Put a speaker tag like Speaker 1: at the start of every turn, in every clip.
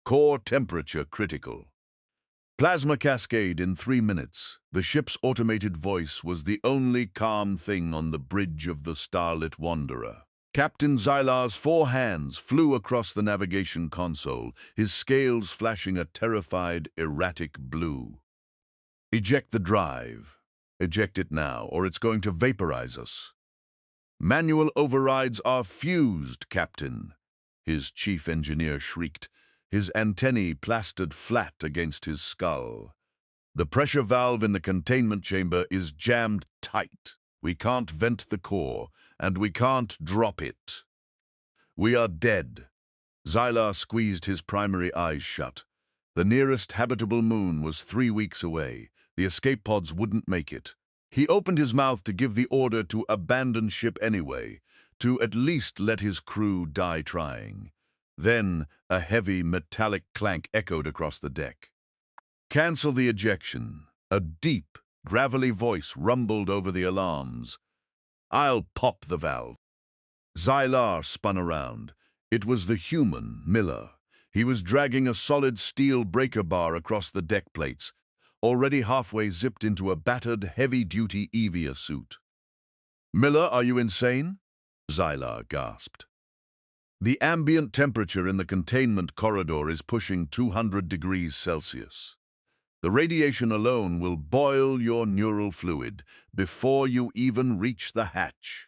Speaker 1: Core temperature critical. Plasma cascade in 3 minutes. The ship's automated voice was the only calm thing on the bridge of the Starlit Wanderer. Captain Xylar's 4 hands flew across the navigation console, his scales flashing a terrified, erratic blue. Eject the drive. Eject it now, or it's going to vaporize us. Manual overrides are fused, Captain, his chief engineer shrieked, his antennae plastered flat against his skull. The pressure valve in the containment chamber is jammed tight. We can't vent the core, and we can't drop it. We are dead. Xylar squeezed his primary eyes shut. The nearest habitable moon was 3 weeks away. The escape pods wouldn't make it. He opened his mouth to give the order to abandon ship anyway, to at least let his crew die trying. Then a heavy metallic clank echoed across the deck. Cancel the ejection. A deep, gravelly voice rumbled over the alarms. I'll pop the valve. Xylar spun around. It was the human, Miller. He was dragging a solid steel breaker bar across the deck plates, already halfway zipped into a battered, heavy-duty EVA suit. Miller, are you insane? Xylar gasped. The ambient temperature in the containment corridor is pushing 200 degrees Celsius. The radiation alone will boil your neural fluid before you even reach the hatch.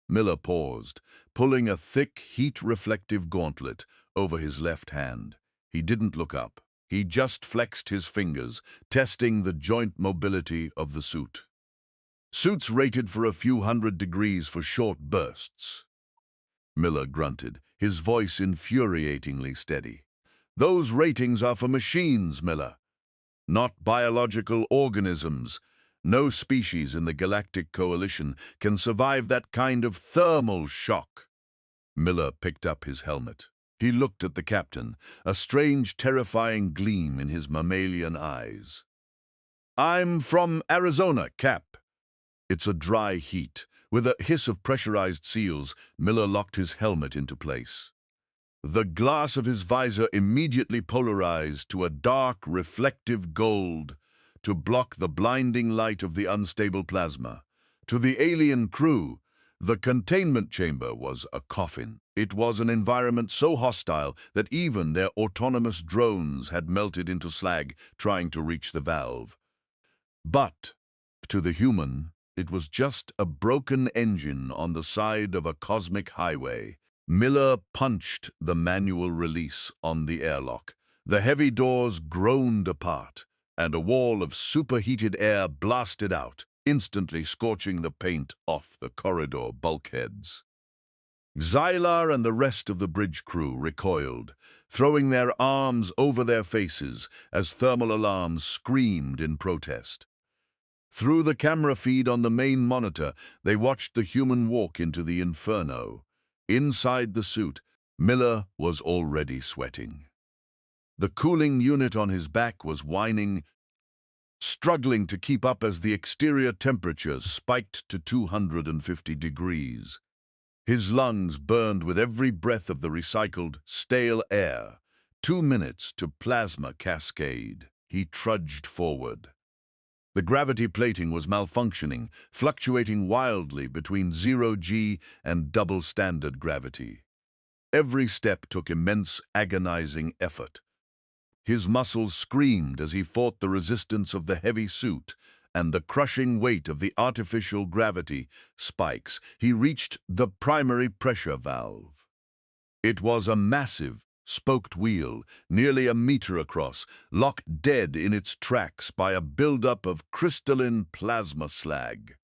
Speaker 1: Miller paused, pulling a thick, heat-reflective gauntlet over his left hand. He didn't look up. He just flexed his fingers, testing the joint mobility of the suit. Suits rated for a few hundred degrees for short bursts. Miller grunted, his voice infuriatingly steady. Those ratings are for machines, Miller, not biological organisms. No species in the Galactic Coalition can survive that kind of thermal shock. Miller picked up his helmet. He looked at the captain, a strange, terrifying gleam in his mammalian eyes. I'm from Arizona, Cap. It's a dry heat. With a hiss of pressurized seals, Miller locked his helmet into place. The glass of his visor immediately polarized to a dark, reflective gold to block the blinding light of the unstable plasma. To the alien crew, the containment chamber was a coffin. It was an environment so hostile that even their autonomous drones had melted into slag trying to reach the valve. But, to the human, it was just a broken engine on the side of a cosmic highway. Miller punched the manual release on the airlock. The heavy doors groaned apart, and a wall of superheated air blasted out, instantly scorching the paint off the corridor bulkheads. Xylar and the rest of the bridge crew recoiled, throwing their arms over their faces as thermal alarms screamed in protest. Through the camera feed on the main monitor, they watched the human walk into the inferno. Inside the suit, Miller was already sweating. The cooling unit on his back was whining, struggling to keep up as the exterior temperatures spiked to 250 degrees. His lungs burned with every breath of the recycled, stale air. 2 minutes to plasma cascade. He trudged forward. The gravity plating was malfunctioning, fluctuating wildly between 0G and double standard gravity. Every step took immense, agonizing effort. His muscles screamed as he fought the resistance of the heavy suit and the crushing weight of the artificial gravity spikes. He reached the primary pressure valve. It was a massive, spoked wheel, nearly a meter across, locked dead in its tracks by a buildup of crystalline plasma slag.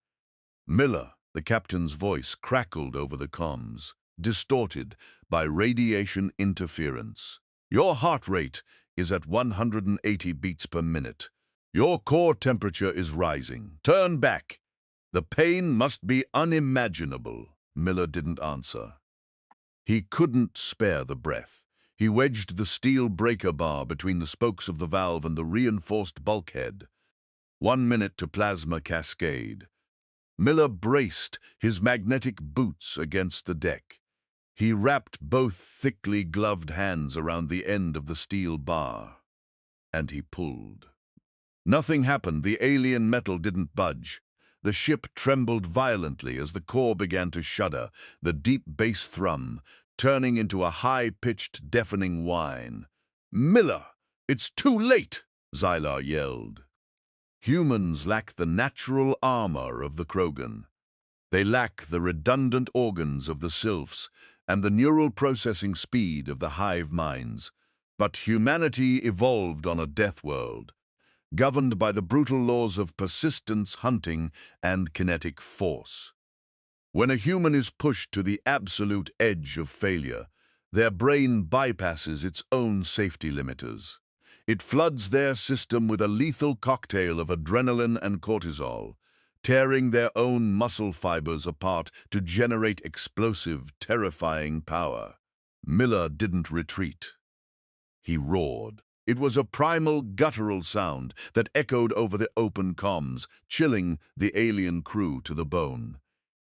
Speaker 1: Miller, the captain's voice, crackled over the comms, distorted by radiation interference. Your heart rate is at 180 beats per minute. Your core temperature is rising. Turn back. The pain must be unimaginable. Miller didn't answer. He couldn't spare the breath. He wedged the steel breaker bar between the spokes of the valve and the reinforced bulkhead. 1 minute to plasma cascade. Miller braced his magnetic boots against the deck. He wrapped both thickly gloved hands around the end of the steel bar, and he pulled. Nothing happened. The alien metal didn't budge. The ship trembled violently as the core began to shudder, the deep bass thrum turning into a high-pitched, deafening whine. "Miller, it's too late!" Xylar yelled. Humans lack the natural armor of the Krogan. They lack the redundant organs of the sylphs and the neural processing speed of the hive minds. But humanity evolved on a death world, governed by the brutal laws of persistence, hunting, and kinetic force. When a human is pushed to the absolute edge of failure, their brain bypasses its own safety limiters. It floods their system with a lethal cocktail of adrenaline and cortisol, tearing their own muscle fibers apart to generate explosive, terrifying power. Miller didn't retreat. He roared. It was a primal, guttural sound that echoed over the open comms, chilling the alien crew to the bone.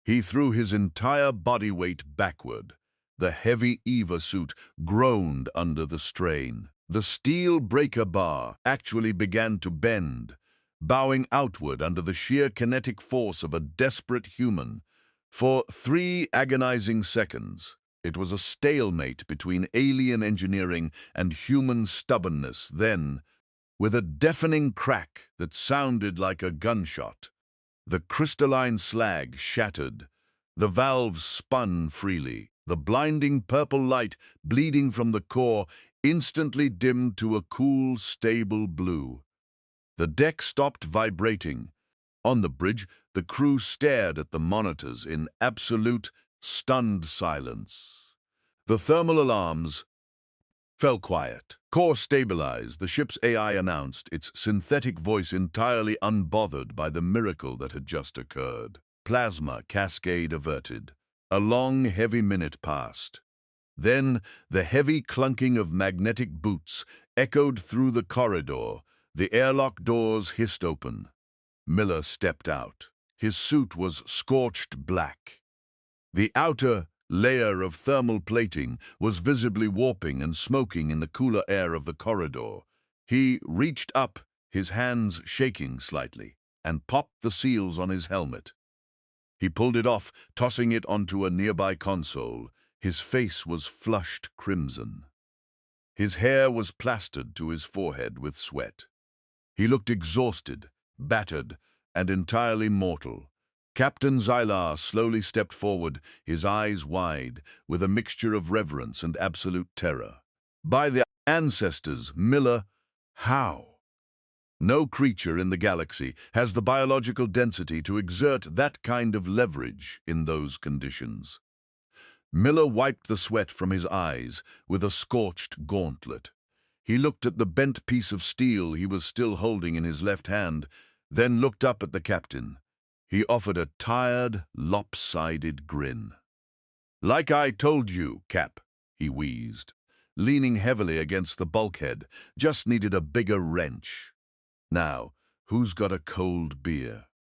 Speaker 1: He threw his entire body weight backward. The heavy EVA suit groaned under the strain. The steel breaker bar actually began to bend, bowing outward under the sheer kinetic force of a desperate human. For 3 agonizing seconds, it was a stalemate between alien engineering and human stubbornness. Then, with a deafening crack that sounded like a gunshot, the crystalline slag shattered. The valves spun freely. The blinding purple light bleeding from the core instantly dimmed to a cool, stable blue. The deck stopped vibrating. On the bridge, the crew stared at the monitors in absolute, stunned silence. The thermal alarms fell quiet. Core stabilized, the ship's AI announced, its synthetic voice entirely unbothered by the miracle that had just occurred. Plasma cascade averted. A long, heavy minute passed. Then the heavy clunking of magnetic boots echoed through the corridor. The airlock doors hissed open. Miller stepped out. His suit was scorched black. The outer layer of thermal plating was visibly warping and smoking in the cooler air of the corridor. He reached up, his hands shaking slightly, and popped the seals on his helmet. He pulled it off, tossing it onto a nearby console. His face was flushed crimson. His hair was plastered to his forehead with sweat. He looked exhausted, battered, and entirely mortal. Captain Xylar slowly stepped forward, his eyes wide, with a mixture of reverence and absolute terror. "By the ancestors, Miller, how?" No creature in the galaxy has the biological density to exert that kind of leverage in those conditions. Miller wiped the sweat from his eyes with a scorched gauntlet. He looked at the bent piece of steel he was still holding in his left hand, then looked up at the captain. He offered a tired, lopsided grin. "Like I told you, Cap," he wheezed, leaning heavily against the bulkhead. "Just needed a bigger wrench. Now, who's got a cold beer?"